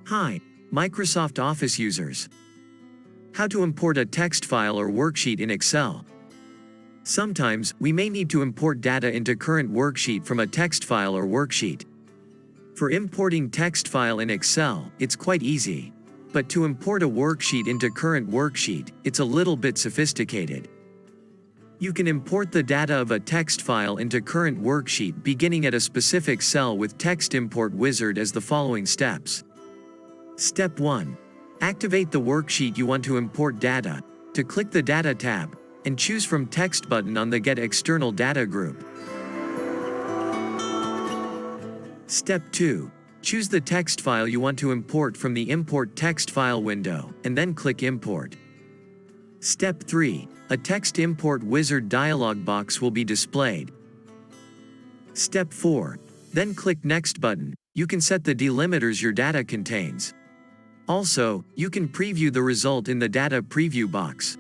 Hi, Microsoft Office users. How to import a text file or worksheet in Excel. Sometimes, we may need to import data into current worksheet from a text file or worksheet. For importing text file in Excel, it's quite easy. But to import a worksheet into current worksheet, it's a little bit sophisticated. You can import the data of a text file into current worksheet beginning at a specific cell with Text Import Wizard as the following steps. Step 1. Activate the worksheet you want to import data. To click the Data tab, and choose from Text button on the Get External Data group. Step 2. Choose the text file you want to import from the Import Text File window, and then click Import. Step 3. A Text Import Wizard dialog box will be displayed. Step 4. Then click Next button. You can set the delimiters your data contains. Also, you can preview the result in the Data Preview box.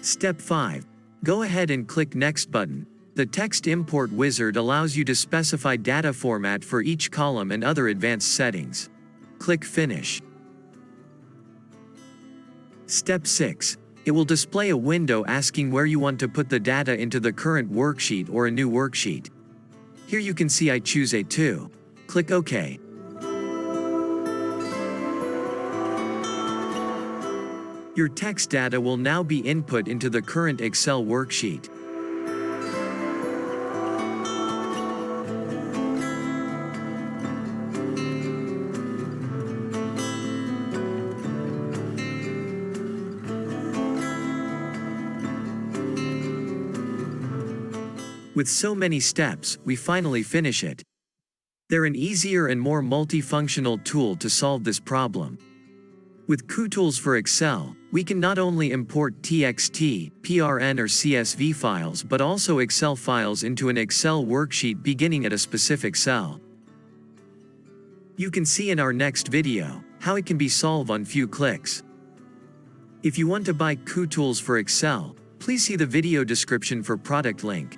Step 5. Go ahead and click Next button. The Text Import Wizard allows you to specify data format for each column and other advanced settings. Click Finish. Step 6. It will display a window asking where you want to put the data into the current worksheet or a new worksheet. Here you can see I choose A2. Click OK. Your text data will now be input into the current Excel worksheet. With so many steps, we finally finish it. They're an easier and more multifunctional tool to solve this problem. With QTools for Excel, we can not only import TXT, PRN or CSV files but also Excel files into an Excel worksheet beginning at a specific cell. You can see in our next video how it can be solved on few clicks. If you want to buy QTools for Excel, please see the video description for product link.